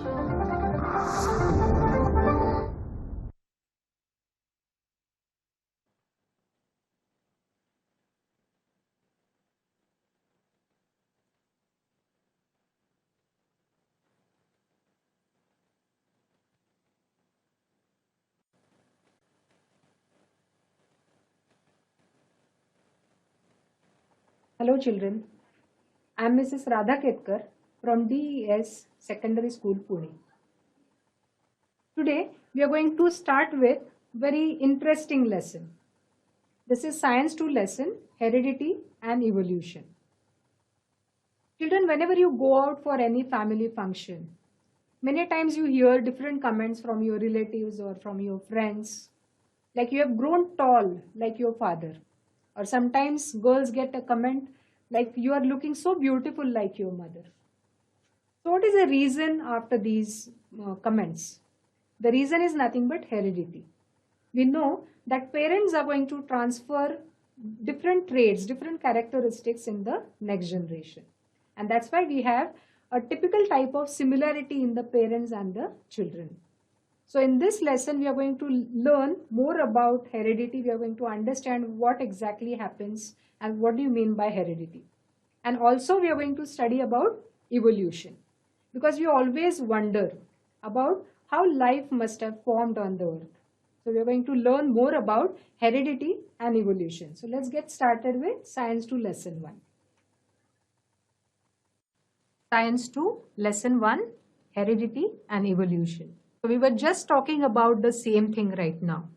Hello children, I am Mrs. Radha Ketkar from DES Secondary School, Pune. Today we are going to start with very interesting lesson. This is Science 2 lesson, Heredity and Evolution. Children, whenever you go out for any family function, many times you hear different comments from your relatives or from your friends, like you have grown tall like your father, or sometimes girls get a comment like you are looking so beautiful like your mother. So what is the reason after these comments? The reason is nothing but heredity. We know that parents are going to transfer different traits, different characteristics in the next generation. And that's why we have a typical type of similarity in the parents and the children. So in this lesson, we are going to learn more about heredity. We are going to understand what exactly happens and what do you mean by heredity. And also we are going to study about evolution, because we always wonder about how life must have formed on the earth. So we are going to learn more about heredity and evolution. So let's get started with Science 2 Lesson 1. Science 2 Lesson 1, Heredity and Evolution. So we were just talking about the same thing right now.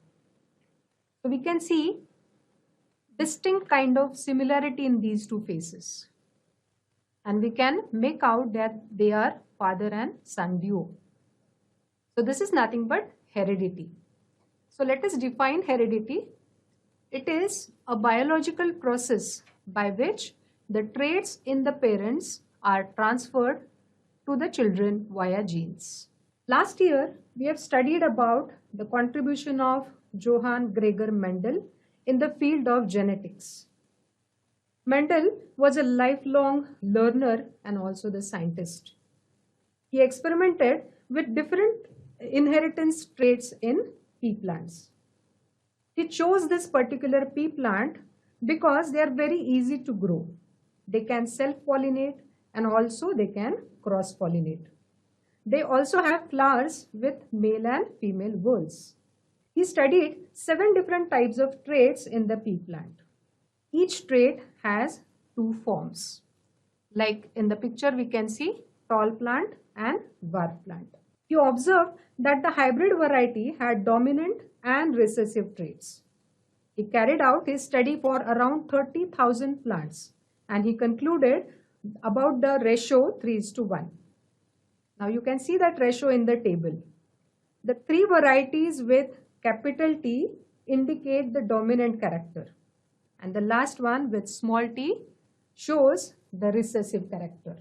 So we can see distinct kind of similarity in these two faces. And we can make out that they are father and son duo. So this is nothing but heredity. So let us define heredity. It is a biological process by which the traits in the parents are transferred to the children via genes. Last year, we have studied about the contribution of Johann Gregor Mendel in the field of genetics. Mendel was a lifelong learner and also the scientist. He experimented with different inheritance traits in pea plants. He chose this particular pea plant because they are very easy to grow. They can self-pollinate and also they can cross-pollinate. They also have flowers with male and female whorls. He studied 7 different types of traits in the pea plant. Each trait has 2 forms. Like in the picture we can see tall plant and dwarf plant. He observed that the hybrid variety had dominant and recessive traits. He carried out his study for around 30,000 plants and he concluded about the ratio 3:1. Now you can see that ratio in the table. The 3 varieties with capital T indicate the dominant character, and the last one with small t shows the recessive character.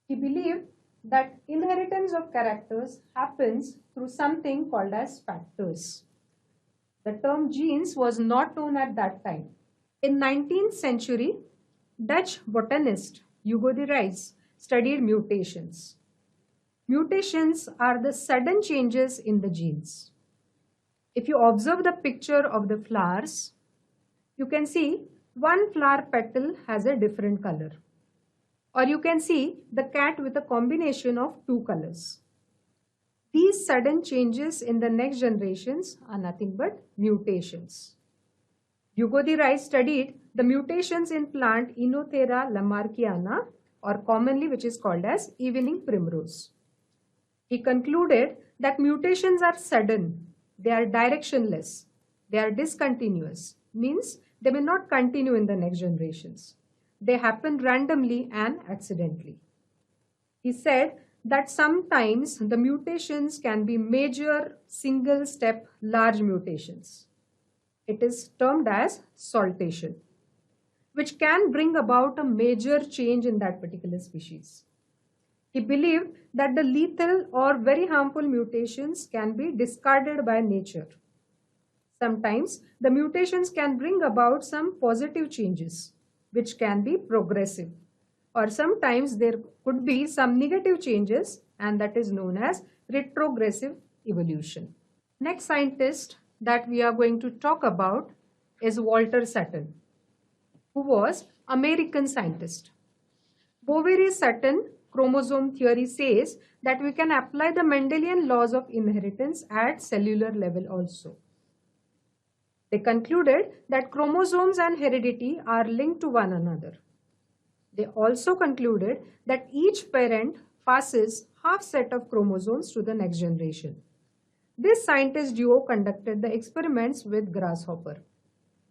He believed that inheritance of characters happens through something called as factors. The term genes was not known at that time. In 19th century, Dutch botanist Hugo de Vries studied mutations. Mutations are the sudden changes in the genes. If you observe the picture of the flowers, you can see one flower petal has a different color. Or you can see the cat with a combination of 2 colors. These sudden changes in the next generations are nothing but mutations. Hugo de Vries studied the mutations in plant Enothera lamarckiana, or commonly which is called as evening primrose. He concluded that mutations are sudden, they are directionless, they are discontinuous, means they may not continue in the next generations. They happen randomly and accidentally. He said that sometimes the mutations can be major single step large mutations. It is termed as saltation, which can bring about a major change in that particular species. He believed that the lethal or very harmful mutations can be discarded by nature. Sometimes the mutations can bring about some positive changes, which can be progressive, or sometimes there could be some negative changes and that is known as retrogressive evolution. Next scientist that we are going to talk about is Walter Sutton, who was American scientist. Boveri-Sutton chromosome theory says that we can apply the Mendelian laws of inheritance at cellular level also. They concluded that chromosomes and heredity are linked to one another. They also concluded that each parent passes half set of chromosomes to the next generation. This scientist duo conducted the experiments with grasshopper.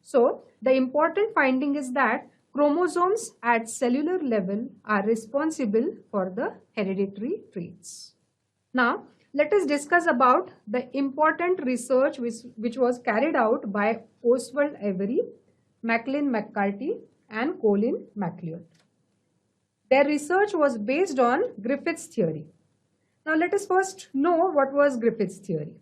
So, the important finding is that chromosomes at cellular level are responsible for the hereditary traits. Now, let us discuss about the important research which was carried out by Oswald Avery, Maclean McCarthy, and Colin McLeod. Their research was based on Griffith's theory. Now, let us first know what was Griffith's theory.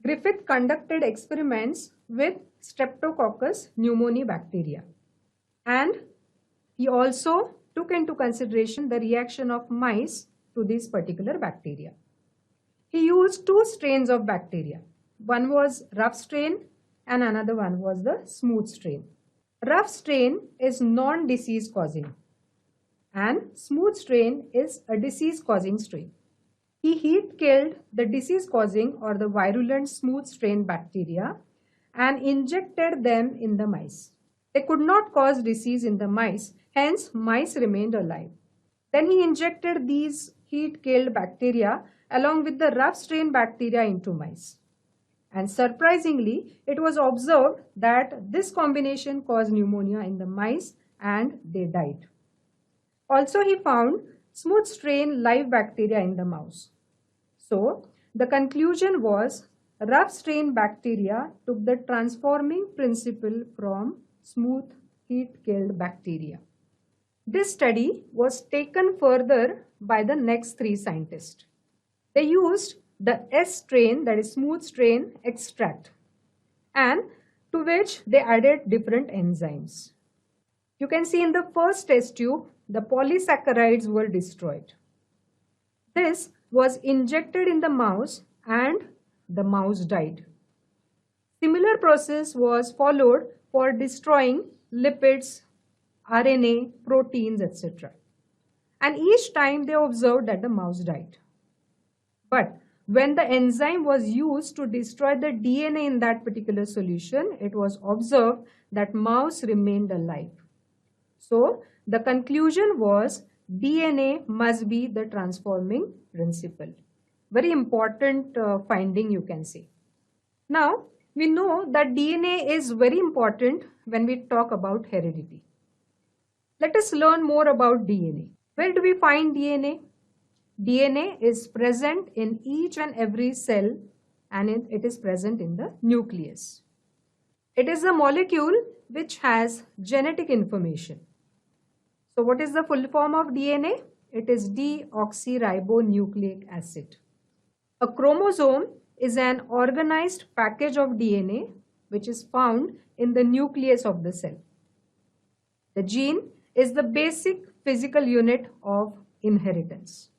Griffith conducted experiments with Streptococcus pneumoniae bacteria, and he also took into consideration the reaction of mice to this particular bacteria. He used two strains of bacteria. One was rough strain and another one was the smooth strain. Rough strain is non-disease causing and smooth strain is a disease causing strain. He heat killed the disease causing or the virulent smooth strain bacteria and injected them in the mice. They could not cause disease in the mice, hence mice remained alive. Then he injected these heat killed bacteria along with the rough strain bacteria into mice. And surprisingly, it was observed that this combination caused pneumonia in the mice and they died. Also, he found smooth strain live bacteria in the mouse. So, the conclusion was rough strain bacteria took the transforming principle from smooth heat killed bacteria. This study was taken further by the next three scientists. They used the S strain, that is smooth strain extract, and to which they added different enzymes. You can see in the first test tube, the polysaccharides were destroyed. This was injected in the mouse and the mouse died. Similar process was followed for destroying lipids, RNA, proteins, etc. And each time they observed that the mouse died. But when the enzyme was used to destroy the DNA in that particular solution, it was observed that mouse remained alive. So the conclusion was DNA must be the transforming principle. Very important finding, you can say. Now, we know that DNA is very important when we talk about heredity. Let us learn more about DNA. Where do we find DNA? DNA is present in each and every cell and it is present in the nucleus. It is a molecule which has genetic information. So what is the full form of DNA? It is deoxyribonucleic acid. A chromosome is an organized package of DNA which is found in the nucleus of the cell. The gene is the basic physical unit of inheritance.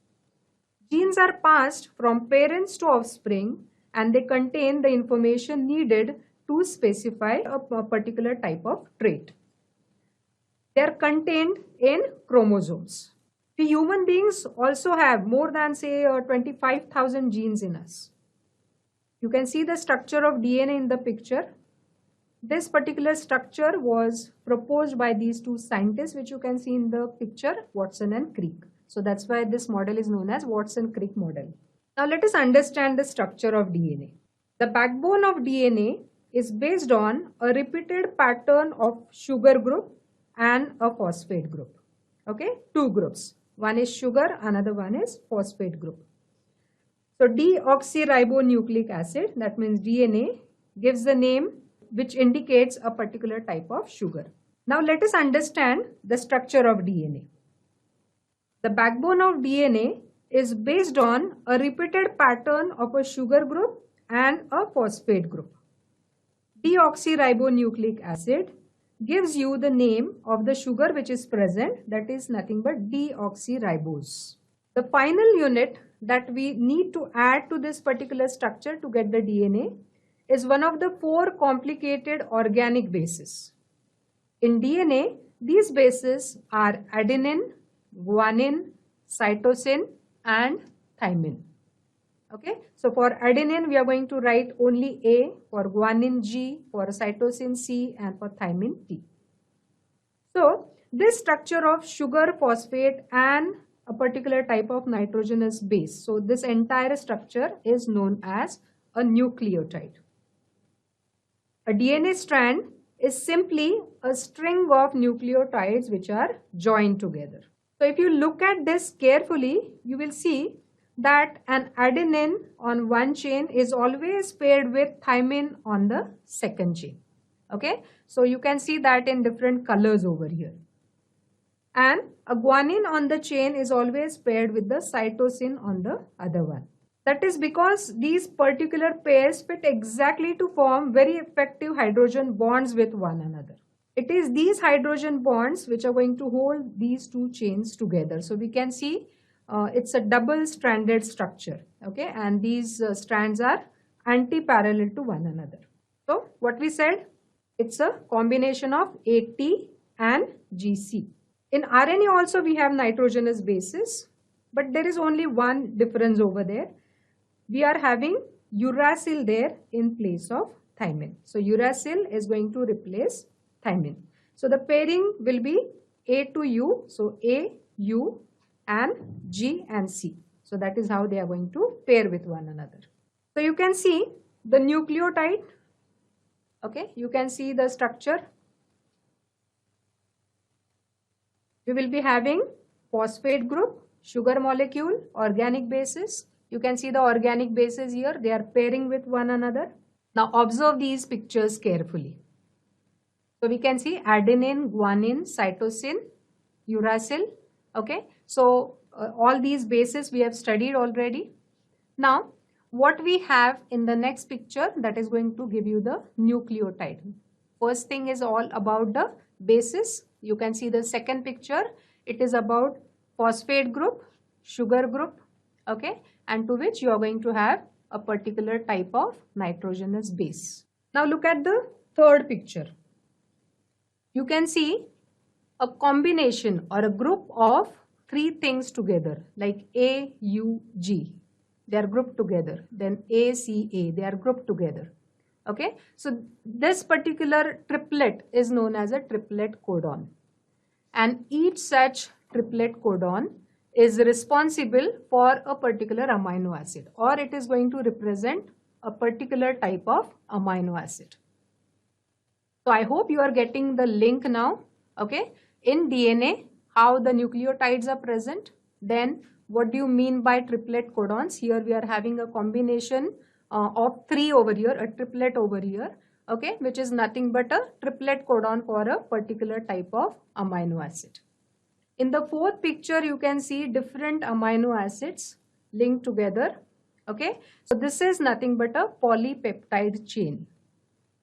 Genes are passed from parents to offspring and they contain the information needed to specify a particular type of trait. They are contained in chromosomes. We human beings also have more than say 25,000 genes in us. You can see the structure of DNA in the picture. This particular structure was proposed by these two scientists which you can see in the picture, Watson and Crick. So that's why this model is known as Watson-Crick model. Now let us understand the structure of DNA. The backbone of DNA is based on a repeated pattern of sugar group and a phosphate group. Okay, two groups. One is sugar, another one is phosphate group. So deoxyribonucleic acid, that means DNA, gives the name which indicates a particular type of sugar. Now let us understand the structure of DNA. The backbone of DNA is based on a repeated pattern of a sugar group and a phosphate group. Deoxyribonucleic acid gives you the name of the sugar which is present, that is nothing but deoxyribose. The final unit that we need to add to this particular structure to get the DNA is one of the 4 complicated organic bases. In DNA, these bases are adenine, guanine, cytosine, and thymine. Okay, so for adenine, we are going to write only A, for guanine G, for cytosine C, and for thymine T. So this structure of sugar, phosphate, and a particular type of nitrogenous base. So this entire structure is known as a nucleotide. A DNA strand is simply a string of nucleotides which are joined together. So if you look at this carefully, you will see that an adenine on one chain is always paired with thymine on the second chain. Okay, so you can see that in different colors over here. And a guanine on the chain is always paired with the cytosine on the other one. That is because these particular pairs fit exactly to form very effective hydrogen bonds with one another. It is these hydrogen bonds which are going to hold these two chains together. So we can see it's a double-stranded structure, okay, and these strands are anti-parallel to one another. So what we said, it's a combination of AT and GC. In RNA also we have nitrogenous bases, but there is only one difference over there. We are having uracil there in place of thymine. So uracil is going to replace thymine. So the pairing will be A to U, so A, U, and G and C. So that is how they are going to pair with one another. So you can see the nucleotide, okay, you can see the structure. We will be having phosphate group, sugar molecule, organic bases. You can see the organic bases here, they are pairing with one another. Now observe these pictures carefully. So we can see adenine, guanine, cytosine, uracil. Okay, so all these bases we have studied already. Now what we have in the next picture, that is going to give you the nucleotide. First thing is all about the bases. You can see the second picture, it is about phosphate group, sugar group, okay, and to which you are going to have a particular type of nitrogenous base. Now look at the third picture. You can see a combination or a group of 3 things together, like A, U, G. They are grouped together. Then A, C, A, they are grouped together. Okay, so this particular triplet is known as a triplet codon. And each such triplet codon is responsible for a particular amino acid, or it is going to represent a particular type of amino acid. So I hope you are getting the link now. Okay, in DNA, how the nucleotides are present. Then what do you mean by triplet codons? Here we are having a combination of 3 over here, a triplet over here, okay, which is nothing but a triplet codon for a particular type of amino acid. In the fourth picture, you can see different amino acids linked together, okay. So this is nothing but a polypeptide chain,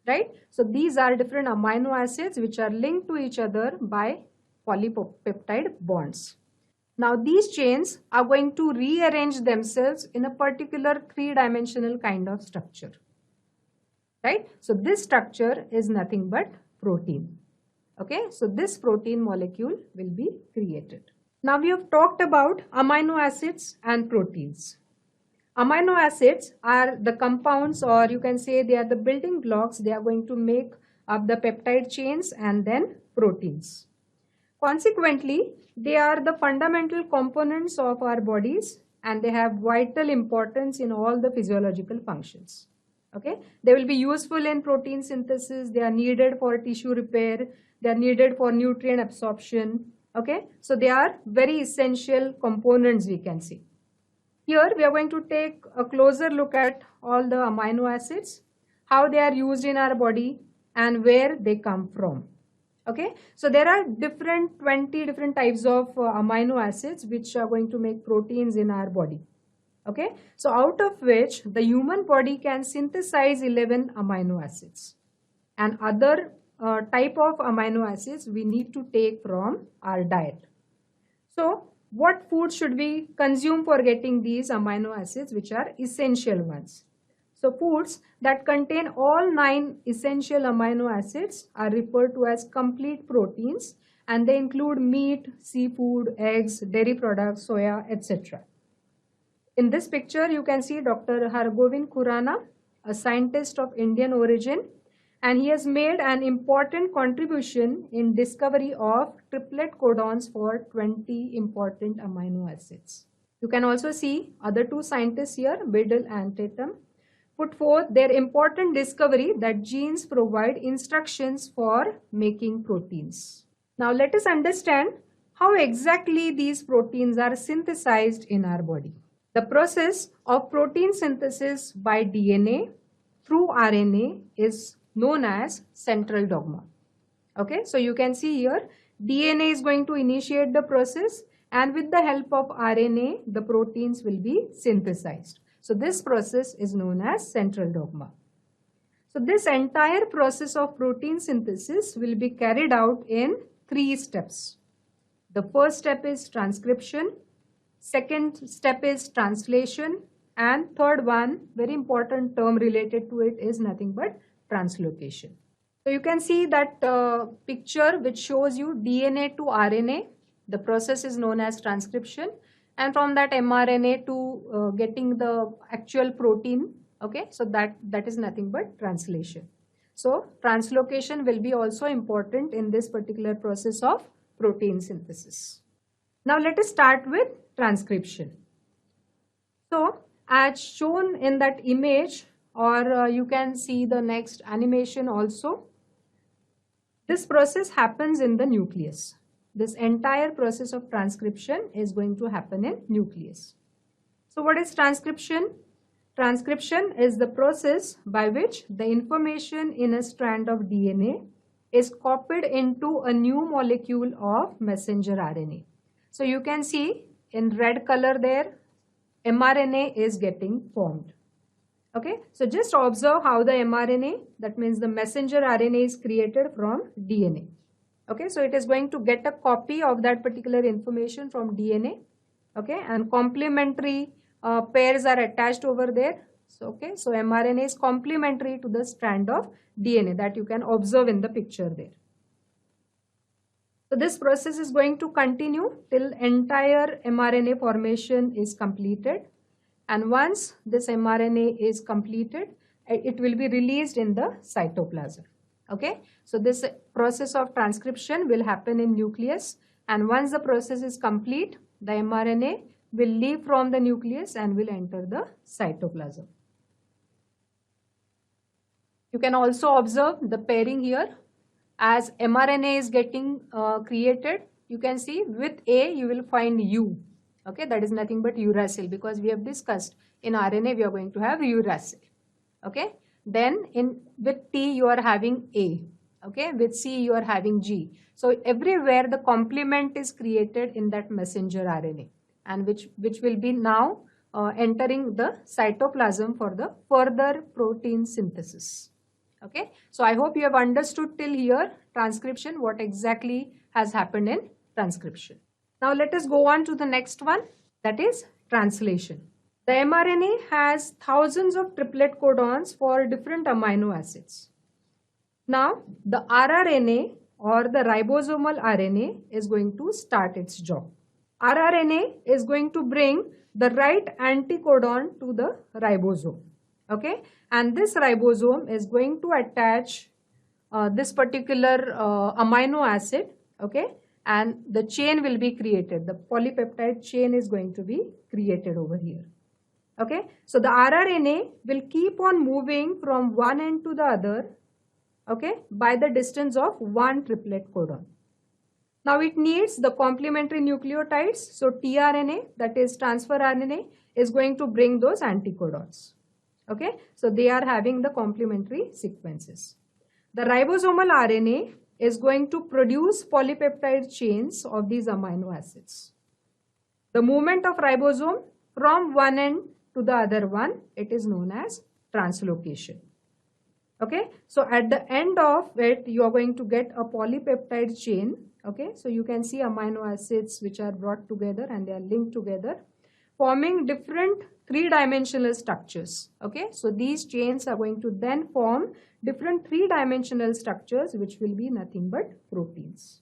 right? So these are different amino acids which are linked to each other by polypeptide bonds. Now these chains are going to rearrange themselves in a particular 3-dimensional kind of structure, right? So this structure is nothing but protein. Okay, so this protein molecule will be created. Now we have talked about amino acids and proteins. Amino acids are the compounds, or you can say they are the building blocks. They are going to make up the peptide chains and then proteins. Consequently, they are the fundamental components of our bodies and they have vital importance in all the physiological functions. Okay, they will be useful in protein synthesis. They are needed for tissue repair. They are needed for nutrient absorption. Okay, so they are very essential components, we can say. Here we are going to take a closer look at all the amino acids, how they are used in our body and where they come from. Okay, so there are 20 different types of amino acids which are going to make proteins in our body. Okay, so out of which the human body can synthesize 11 amino acids, and other type of amino acids we need to take from our diet. So what food should we consume for getting these amino acids, which are essential ones? So foods that contain all 9 essential amino acids are referred to as complete proteins, and they include meat, seafood, eggs, dairy products, soya, etc. In this picture, you can see Dr. Hargovind Khurana, a scientist of Indian origin, and he has made an important contribution in discovery of triplet codons for 20 important amino acids. You can also see other two scientists here, Biddle and Tatum, put forth their important discovery that genes provide instructions for making proteins. Now let us understand how exactly these proteins are synthesized in our body. The process of protein synthesis by DNA through RNA is known as central dogma. Okay, so you can see here DNA is going to initiate the process, and with the help of RNA, the proteins will be synthesized. So this process is known as central dogma. So this entire process of protein synthesis will be carried out in 3 steps. The first step is transcription, second step is translation, and third one, very important term related to it, is nothing but translocation. So you can see that picture which shows you DNA to RNA. The process is known as transcription, and from that mRNA to getting the actual protein. Okay, so that is nothing but translation. So translocation will be also important in this particular process of protein synthesis. Now let us start with transcription. So as shown in that image, or you can see the next animation also, this process happens in the nucleus. This entire process of transcription is going to happen in nucleus. So what is transcription? Transcription is the process by which the information in a strand of DNA is copied into a new molecule of messenger RNA. So you can see in red color there, mRNA is getting formed. Okay, so just observe how the mRNA, that means the messenger RNA, is created from DNA. Okay, so it is going to get a copy of that particular information from DNA. Okay, and complementary pairs are attached over there. So, okay, so mRNA is complementary to the strand of DNA that you can observe in the picture there. So this process is going to continue till entire mRNA formation is completed. And once this mRNA is completed, it will be released in the cytoplasm. Okay, so this process of transcription will happen in nucleus, and once the process is complete, the mRNA will leave from the nucleus and will enter the cytoplasm. You can also observe the pairing here. As mRNA is getting created, you can see with A you will find U. Okay, that is nothing but uracil, because we have discussed in RNA we are going to have uracil. Okay, then with T you are having A. Okay, with C you are having G. So everywhere the complement is created in that messenger RNA, and which will be now entering the cytoplasm for the further protein synthesis. Okay, so I hope you have understood till here transcription, what exactly has happened in transcription. Now let us go on to the next one, that is translation. The mRNA has thousands of triplet codons for different amino acids. Now the rRNA or the ribosomal RNA is going to start its job. rRNA is going to bring the right anticodon to the ribosome. Okay, and this ribosome is going to attach this particular amino acid. Okay, and the chain will be created. The polypeptide chain is going to be created over here. Okay, so the rRNA will keep on moving from one end to the other, okay, by the distance of one triplet codon. Now it needs the complementary nucleotides. So tRNA, that is transfer RNA, is going to bring those anticodons. Okay, so they are having the complementary sequences. The ribosomal RNA is going to produce polypeptide chains of these amino acids. The movement of ribosome from one end to the other one, it is known as translocation. Okay, so at the end of it, you are going to get a polypeptide chain. Okay, so you can see amino acids which are brought together and they are linked together, forming different three-dimensional structures. Okay, so these chains are going to then form different three-dimensional structures which will be nothing but proteins.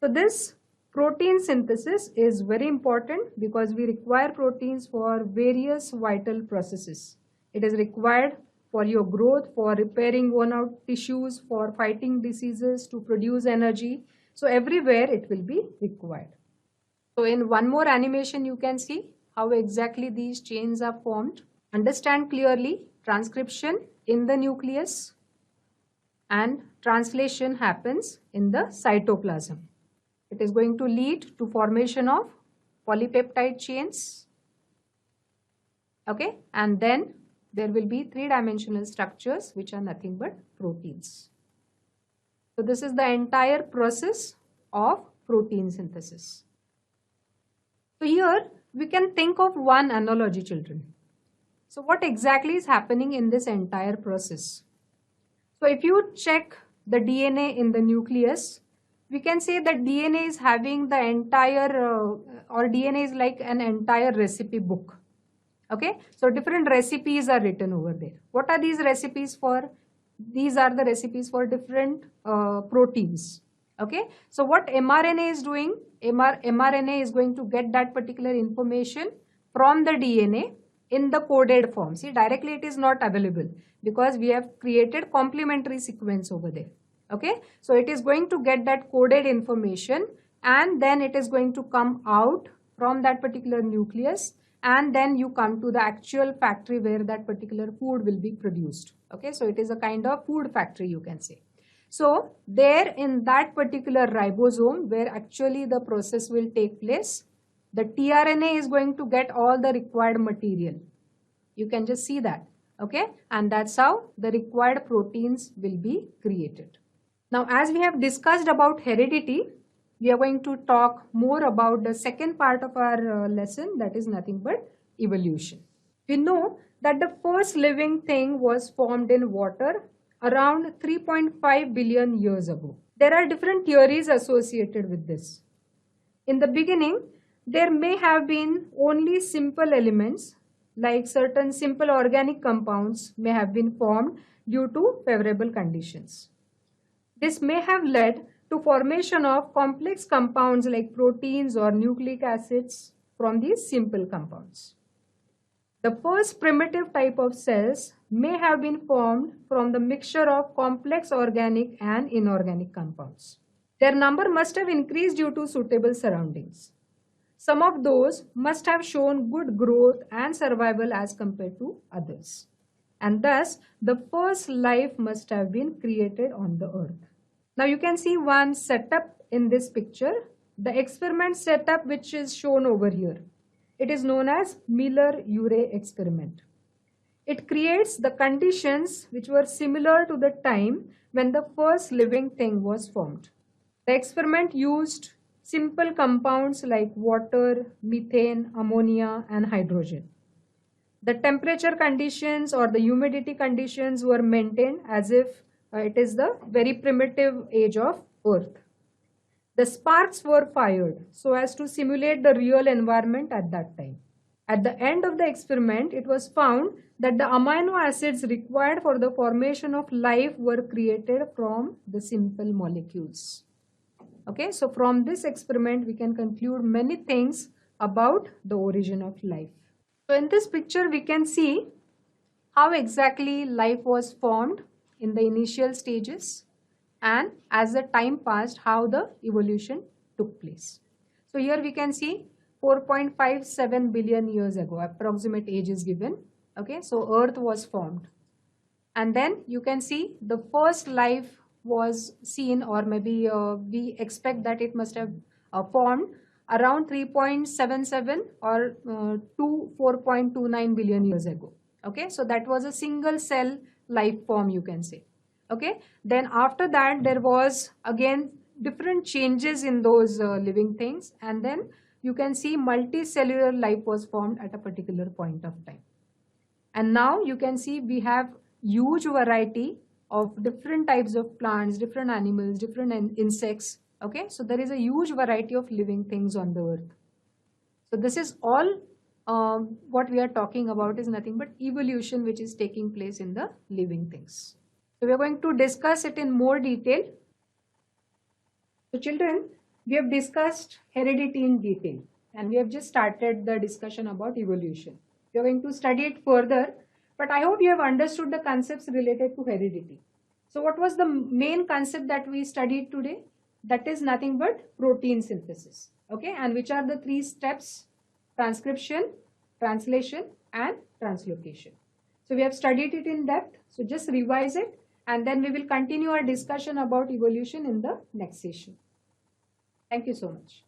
So this protein synthesis is very important because we require proteins for various vital processes. It is required for your growth, for repairing worn out tissues, for fighting diseases, to produce energy. So everywhere it will be required. So in one more animation you can see how exactly these chains are formed. Understand clearly, transcription in the nucleus and translation happens in the cytoplasm. It is going to lead to formation of polypeptide chains. Okay, and then there will be three-dimensional structures which are nothing but proteins. So this is the entire process of protein synthesis. So here we can think of one analogy, children. So what exactly is happening in this entire process? So if you check the DNA in the nucleus, we can say that DNA is having the entire or DNA is like an entire recipe book. Okay, so different recipes are written over there. What are these recipes for? These are the recipes for different proteins. Okay, so what mRNA is doing, mRNA is going to get that particular information from the DNA in the coded form. See, directly it is not available because we have created complementary sequence over there. Okay, so it is going to get that coded information and then it is going to come out from that particular nucleus, and then you come to the actual factory where that particular food will be produced. Okay, so it is a kind of food factory, you can say. So there in that particular ribosome where actually the process will take place, the tRNA is going to get all the required material. You can just see that. Okay, and that's how the required proteins will be created. Now, as we have discussed about heredity, we are going to talk more about the second part of our lesson, that is nothing but evolution. We know that the first living thing was formed in water around 3.5 billion years ago. There are different theories associated with this. In the beginning, there may have been only simple elements, like certain simple organic compounds may have been formed due to favorable conditions. This may have led to formation of complex compounds like proteins or nucleic acids from these simple compounds. The first primitive type of cells may have been formed from the mixture of complex organic and inorganic compounds. Their number must have increased due to suitable surroundings. Some of those must have shown good growth and survival as compared to others. And thus, the first life must have been created on the earth. Now you can see one setup in this picture, the experiment setup which is shown over here. It is known as Miller-Urey experiment. It creates the conditions which were similar to the time when the first living thing was formed. The experiment used simple compounds like water, methane, ammonia, and hydrogen. The temperature conditions or the humidity conditions were maintained as if it is the very primitive age of Earth. The sparks were fired so as to simulate the real environment at that time. At the end of the experiment, it was found that the amino acids required for the formation of life were created from the simple molecules. Okay, so from this experiment, we can conclude many things about the origin of life. So in this picture, we can see how exactly life was formed in the initial stages, and as the time passed, how the evolution took place. So here we can see 4.57 billion years ago, approximate age is given. Okay, so Earth was formed. And then you can see the first life was seen, or maybe we expect that it must have formed around 3.77 or to 4.29 billion years ago. Okay, so that was a single cell life form, you can say. Okay, then after that there was again different changes in those living things, and then you can see multicellular life was formed at a particular point of time. And now you can see we have huge variety of different types of plants, different animals, different insects Okay, so there is a huge variety of living things on the earth. So this is all what we are talking about is nothing but evolution which is taking place in the living things. So we are going to discuss it in more detail. So children, we have discussed heredity in detail and we have just started the discussion about evolution. We are going to study it further, but I hope you have understood the concepts related to heredity. So what was the main concept that we studied today? That is nothing but protein synthesis. Okay, and which are the three steps? Transcription, translation and translocation. So we have studied it in depth. So just revise it and then we will continue our discussion about evolution in the next session. Thank you so much.